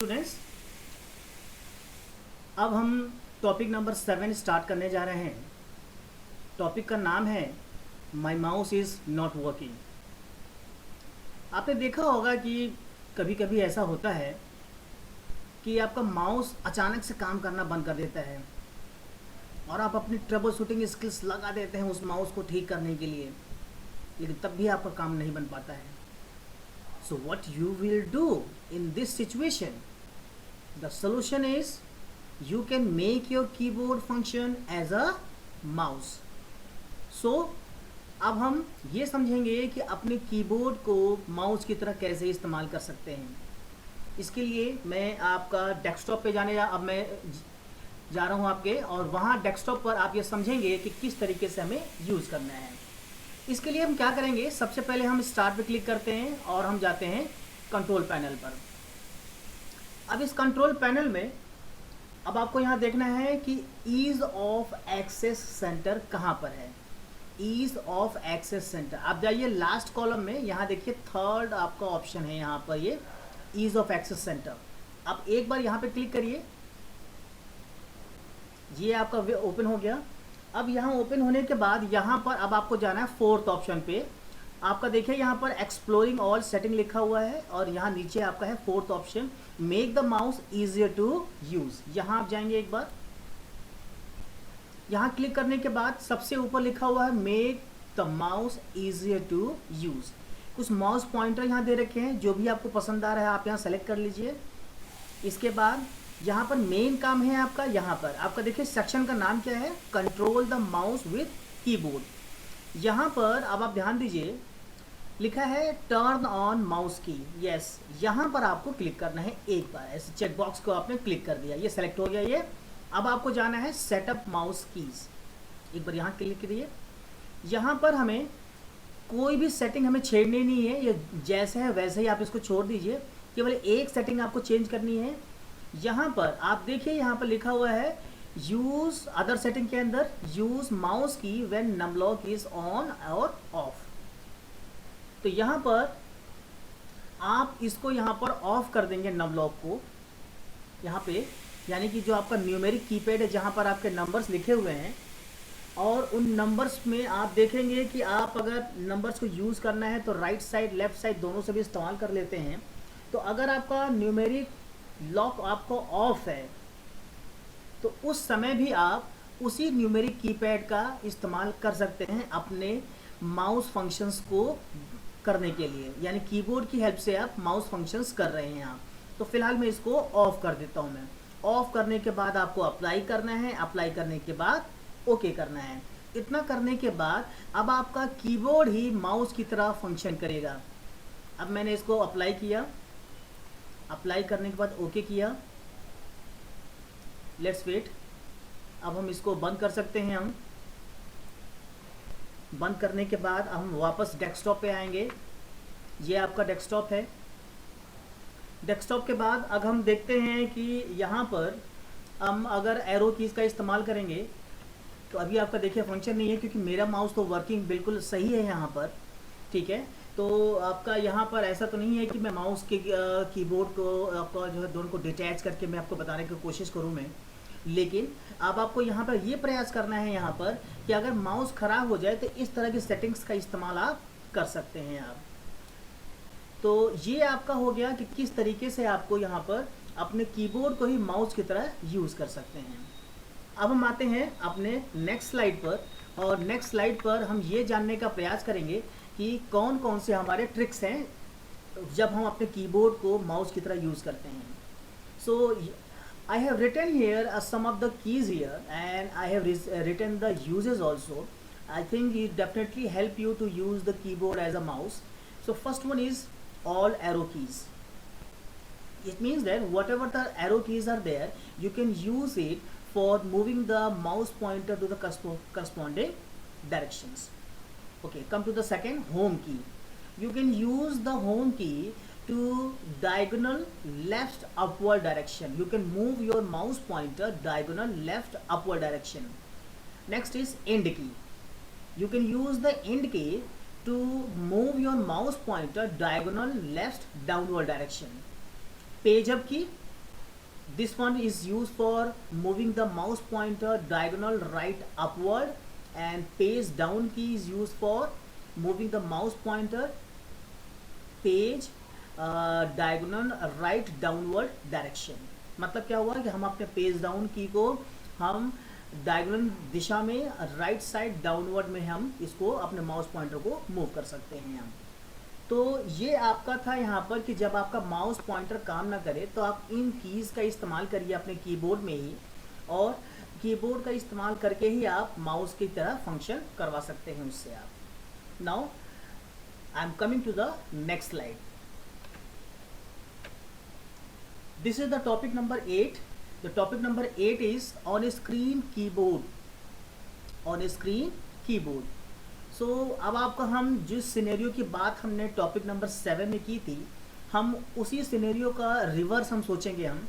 Students, अब हम topic number 7 start करने जा रहे हैं। टॉपिक का नाम है माई माउस इज़ नॉट वर्किंग। आपने देखा होगा कि कभी कभी ऐसा होता है कि आपका माउस अचानक से काम करना बंद कर देता है और आप अपनी ट्रबल शूटिंग स्किल्स लगा देते हैं उस माउस को ठीक करने के लिए, लेकिन तब भी आपका काम नहीं बन पाता है। So what you will do in this situation? The solution is you can make your keyboard function as a mouse. So अब हम ये समझेंगे कि अपने कीबोर्ड को माउस की तरह कैसे इस्तेमाल कर सकते हैं। इसके लिए मैं आपका डेस्कटॉप पे अब मैं जा रहा हूँ आपके, और वहाँ डेस्कटॉप पर आप ये समझेंगे कि किस तरीके से हमें यूज़ करना है। इसके लिए हम क्या करेंगे, सबसे पहले हम स्टार्ट पे क्लिक करते हैं और हम जाते हैं कंट्रोल पैनल पर। अब इस कंट्रोल पैनल में अब आपको यहाँ देखना है कि ईज ऑफ एक्सेस सेंटर कहाँ पर है। ईज ऑफ एक्सेस सेंटर, आप जाइए लास्ट कॉलम में, यहाँ देखिए थर्ड आपका ऑप्शन है यहाँ पर, ये ईज ऑफ एक्सेस सेंटर। अब एक बार यहाँ पे क्लिक करिए, ये आपका ओपन हो गया। अब यहाँ ओपन होने के बाद यहाँ पर अब आपको जाना है फोर्थ ऑप्शन पे। आपका देखिए यहाँ पर एक्सप्लोरिंग ऑल सेटिंग लिखा हुआ है और यहाँ नीचे आपका है fourth option, make the mouse easier to use. यहाँ आप जाएंगे एक बार, यहाँ क्लिक करने के बाद सबसे ऊपर लिखा हुआ है make the mouse easier to use. कुछ माउस पॉइंटर यहाँ दे रखे हैं, जो भी आपको पसंद आ रहा है आप यहाँ सेलेक्ट कर लीजिए। इसके बाद यहाँ पर मेन काम है आपका, यहाँ पर आपका देखिए सेक्शन का नाम क्या है, control the mouse with keyboard. यहाँ पर अब आप ध्यान दीजिए, लिखा है टर्न ऑन माउस की। यस, यहाँ पर आपको क्लिक करना है एक बार, ऐसे चेक बॉक्स को आपने क्लिक कर दिया, ये सेलेक्ट हो गया ये। अब आपको जाना है सेटअप माउस कीज, एक बार यहाँ क्लिक करिए। यहाँ पर हमें कोई भी सेटिंग हमें छेड़नी नहीं है, ये जैसे है वैसे ही आप इसको छोड़ दीजिए, केवल एक सेटिंग आपको चेंज करनी है। यहाँ पर आप देखिए, यहाँ पर लिखा हुआ है यूज अदर सेटिंग के अंदर यूज माउस की व्हेन नमलॉक इज ऑन और ऑफ। तो यहाँ पर आप इसको यहाँ पर ऑफ कर देंगे नमलॉक को, यहाँ पे, यानी कि जो आपका न्यूमेरिक कीपैड है जहाँ पर आपके नंबर्स लिखे हुए हैं, और उन नंबर्स में आप देखेंगे कि आप अगर नंबर्स को यूज़ करना है तो राइट साइड लेफ्ट साइड दोनों से भी इस्तेमाल कर लेते हैं। तो अगर आपका न्यूमेरिक लॉक आपको ऑफ है तो उस समय भी आप उसी न्यूमेरिक कीपैड का इस्तेमाल कर सकते हैं अपने माउस फंक्शंस को करने के लिए, यानी कीबोर्ड की हेल्प से आप माउस फंक्शंस कर रहे हैं यहाँ। तो फिलहाल मैं इसको ऑफ कर देता हूँ। मैं ऑफ करने के बाद आपको अप्लाई करना है, अप्लाई करने के बाद ओके करना है। इतना करने के बाद अब आपका कीबोर्ड ही माउस की तरह फंक्शन करेगा। अब मैंने इसको अप्लाई किया, अप्लाई करने के बाद ओके किया, लेट्स वेट। अब हम इसको बंद कर सकते हैं। हम बंद करने के बाद हम वापस डेस्कटॉप पे आएंगे। ये आपका डेस्कटॉप है। डेस्कटॉप के बाद अब हम देखते हैं कि यहाँ पर हम अगर एरो कीज़ का इस्तेमाल करेंगे तो अभी आपका देखिए फंक्शन नहीं है, क्योंकि मेरा माउस तो वर्किंग बिल्कुल सही है यहाँ पर, ठीक है। तो आपका यहाँ पर ऐसा तो नहीं है कि मैं माउस के कीबोर्ड को आपका जो है दोनों को डिटैच करके मैं आपको बताने की कोशिश करूँ मैं, लेकिन अब आपको यहाँ पर ये प्रयास करना है यहाँ पर कि अगर माउस ख़राब हो जाए तो इस तरह की सेटिंग्स का इस्तेमाल आप कर सकते हैं आप। तो ये आपका हो गया कि किस तरीके से आपको यहाँ पर अपने कीबोर्ड को ही माउस की तरह यूज़ कर सकते हैं। अब हम आते हैं अपने नेक्स्ट स्लाइड पर, और नेक्स्ट स्लाइड पर हम ये जानने का प्रयास करेंगे कि कौन कौन से हमारे ट्रिक्स हैं जब हम अपने कीबोर्ड को माउस की तरह यूज़ करते हैं। सो I have written here some of the keys here, and I have written the uses also. I think it definitely help you to use the keyboard as a mouse. So first one is all arrow keys. It means that whatever the arrow keys are there, you can use it for moving the mouse pointer to the corresponding directions. Okay, come to the second, home key. You can use the home key to diagonal left upward direction. You can move your mouse pointer diagonal left upward direction. Next is end key. You can use the end key to move your mouse pointer diagonal left downward direction. Page up key, This one is used for moving the mouse pointer diagonal right upward, and page down key is used for moving the mouse pointer page diagonal right downward direction. मतलब क्या हुआ कि हम अपने page down की को हम diagonal दिशा में राइट साइड डाउनवर्ड में हम इसको अपने माउस पॉइंटर को मूव कर सकते हैं यहाँ। तो ये आपका था यहाँ पर कि जब आपका माउस पॉइंटर काम ना करे तो आप इन कीज़ का इस्तेमाल करिए अपने कीबोर्ड में ही, और कीबोर्ड का इस्तेमाल करके ही आप माउस की तरह फंक्शन करवा सकते हैं उससे आप। Now I am coming to the next slide. This is the topic number 8. The topic number 8 is on screen keyboard. On screen keyboard. So अब आपका हम जिस सिनेरियो की बात हमने टॉपिक नंबर 7 में की थी, हम उसी सिनेरियो का रिवर्स हम सोचेंगे हम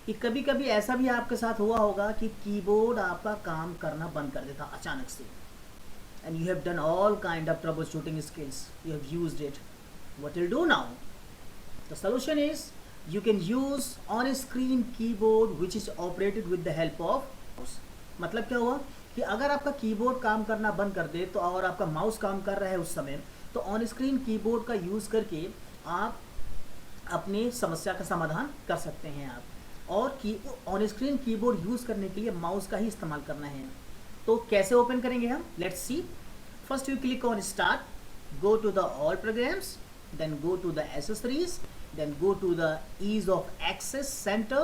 कि कभी कभी ऐसा भी आपके साथ हुआ होगा कि कीबोर्ड आपका काम करना बंद कर देता अचानक से, and you have done all kind of troubleshooting skills, you have used it. What will do now? The solution is you can use on screen keyboard which is operated with the help of mouse. मतलब क्या हुआ कि अगर आपका keyboard काम करना बंद कर दे तो और आपका माउस काम कर रहा है उस समय, तो ऑन स्क्रीन कीबोर्ड का यूज़ करके आप अपनी समस्या का समाधान कर सकते हैं आप। और की ऑन स्क्रीन कीबोर्ड यूज़ करने के लिए माउस का ही इस्तेमाल करना है। तो कैसे ओपन करेंगे हम, let's see. First you click on start, go to the all programs, then go to the accessories, then go to the ease of access center,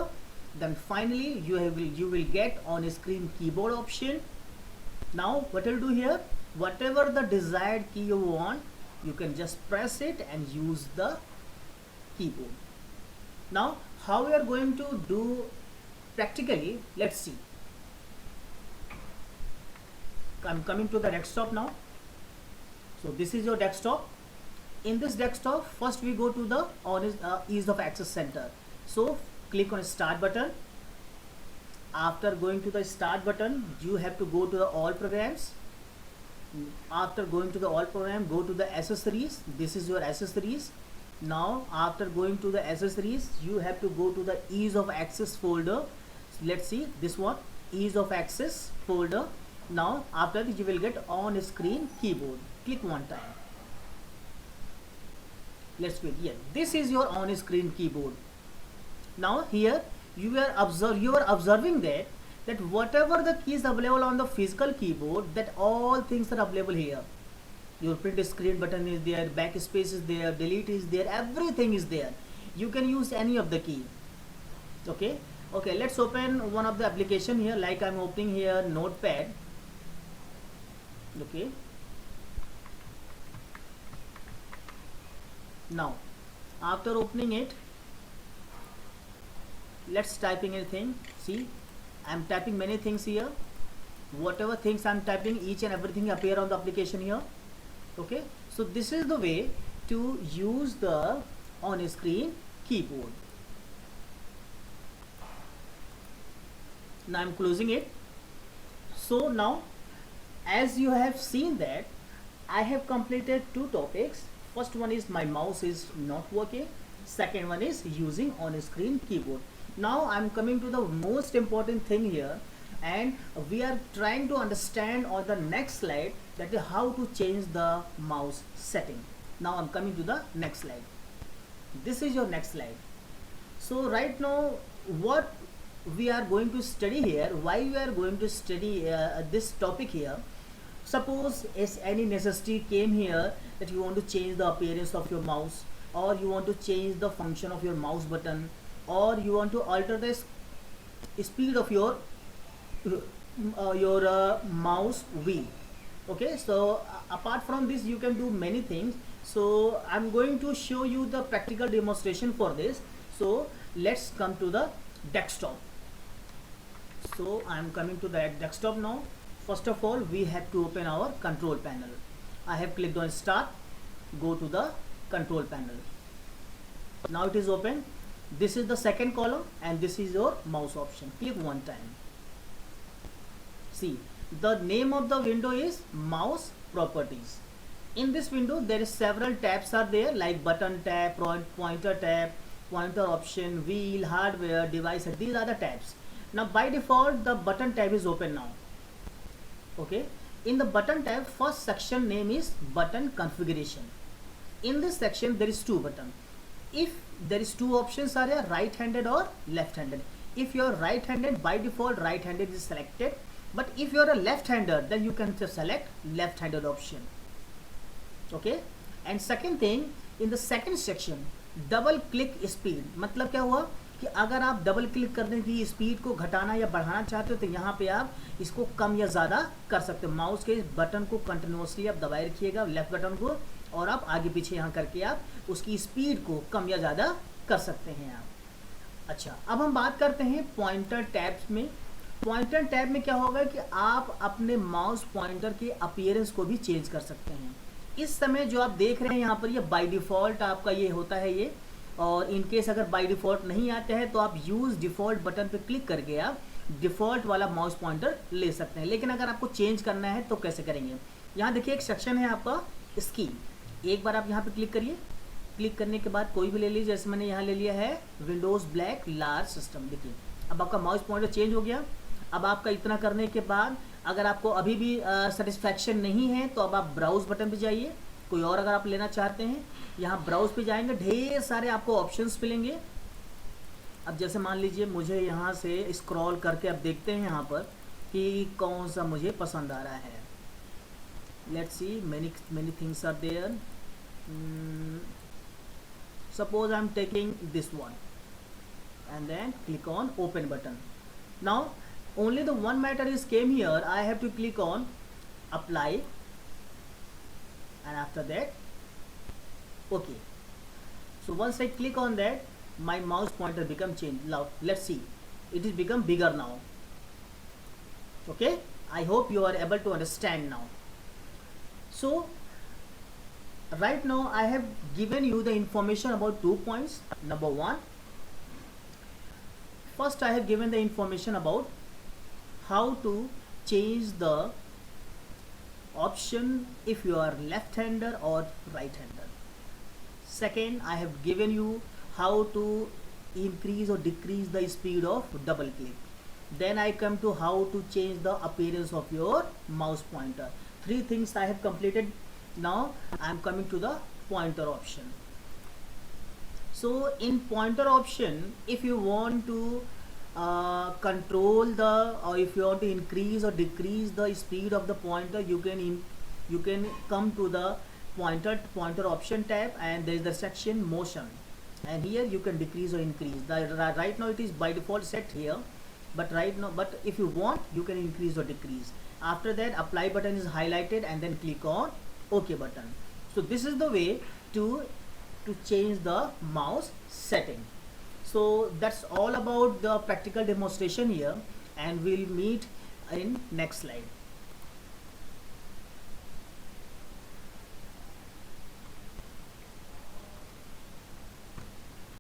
then finally you will get on screen keyboard option. Now what you'll do here, whatever the desired key you want, you can just press it and use the keyboard. Now how we are going to do practically, let's see. I'm coming to the desktop now. So this is your desktop. In this desktop, first we go to the ease of access center. So click on start button. After going to the start button, you have to go to the all programs. After going to the all program, go to the accessories. This is your accessories. Now after going to the accessories, you have to go to the ease of access folder. So let's see this one, ease of access folder. Now after this you will get on screen keyboard. Click one time. Let's wait here. This is your on screen keyboard. Now here you are observing that whatever the keys available on the physical keyboard, that all things are available here. Your print screen button is there, backspace is there, delete is there, everything is there. You can use any of the key. Okay, let's open one of the application here, like I'm opening here Notepad. Okay, now after opening it, let's typing anything. See, I'm typing many things here. Whatever things I'm typing, each and everything appear on the application here. Okay, so this is the way to use the on screen keyboard. Now I'm closing it. So now, as you have seen that I have completed two topics. First one is my mouse is not working. Second one is using on screen keyboard. Now I'm coming to the most important thing here, and we are trying to understand on the next slide that is how to change the mouse setting. Now I'm coming to the next slide. This is your next slide. So right now what we are going to study here, why we are going to study this topic here. Suppose if any necessity came here that you want to change the appearance of your mouse, or you want to change the function of your mouse button, or you want to alter the speed of your mouse wheel. Okay, so apart from this you can do many things. So I'm going to show you the practical demonstration for this. So let's come to the desktop. So I'm coming to the desktop now. First of all, we have to open our control panel. I have clicked on start, go to the control panel. Now it is open. This is the second column and this is your mouse option. Click one time. See, the name of the window is mouse properties. In this window there is several tabs are there, like button tab, pointer tab, pointer option, wheel, hardware, device, these are the tabs. Now by default the button tab is open now. Okay, in the button tab, first section name is button configuration. In this section there is two buttons. If there is two options are here, right handed or left handed. If you are right handed, by default right handed is selected, but if you are a left hander then you can just select left handed option. Okay, and second thing, in the second section double click speed, मतलब क्या हुआ कि अगर आप double click करने की speed को घटाना या बढ़ाना चाहते हो तो यहाँ पे आप इसको कम या ज़्यादा कर सकते हो। माउस के बटन को कंटिन्यूसली आप दबाए रखिएगा, लेफ्ट बटन को, और आप आगे पीछे यहाँ करके आप उसकी स्पीड को कम या ज़्यादा कर सकते हैं आप। अच्छा, अब हम बात करते हैं पॉइंटर टैब्स में। पॉइंटर टैब में क्या होगा कि आप अपने माउस पॉइंटर के अपीयरेंस को भी चेंज कर सकते हैं। इस समय जो आप देख रहे हैं यहाँ पर, ये बाय डिफ़ॉल्ट आपका ये होता है ये, और इनकेस अगर बाय डिफ़ॉल्ट नहीं आते हैं तो आप यूज़ डिफ़ॉल्ट बटन पे क्लिक करके आप डिफ़ॉल्ट वाला माउस पॉइंटर ले सकते हैं। लेकिन अगर आपको चेंज करना है तो कैसे करेंगे? यहाँ देखिए एक सेक्शन है आपका स्कीम, एक बार आप यहाँ पे क्लिक करिए। क्लिक करने के बाद कोई भी ले लीजिए, जैसे मैंने यहाँ ले लिया है विंडोज़ ब्लैक लार्ज सिस्टम। देखिए अब आपका माउस पॉइंटर चेंज हो गया। अब आपका इतना करने के बाद अगर आपको अभी भी सेटिस्फैक्शन नहीं है तो अब आप ब्राउज़ बटन पे जाइए। कोई और अगर आप लेना चाहते हैं, यहाँ ब्राउज़ पे जाएंगे, ढेर सारे आपको ऑप्शंस मिलेंगे। अब जैसे मान लीजिए मुझे यहाँ से स्क्रॉल करके अब देखते हैं यहाँ पर कि कौन सा मुझे पसंद आ रहा है। Let's see, many things are there. Suppose I'm taking this one and then click on open button. Now only the one matter is came here. I have to click on apply, and after that okay. So once I click on that, my mouse pointer become changed. Now let's see, it is become bigger now. Okay, I hope you are able to understand now. So right now I have given you the information about 2 points. Number one, first I have given the information about how to change the option if you are left-hander or right-hander. Second, I have given you how to increase or decrease the speed of double click. Then I come to how to change the appearance of your mouse pointer. 3 things I have completed. Now I am coming to the pointer option. So in pointer option, if you want to control the, or if you want to increase or decrease the speed of the pointer, you can come to the pointer option tab, and there is the section motion, and here you can decrease or increase. Right now it is by default set here, but if you want you can increase or decrease. After that, apply button is highlighted and then click on OK button. So this is the way to change the mouse setting. So that's all about the practical demonstration here, and we'll meet in next slide.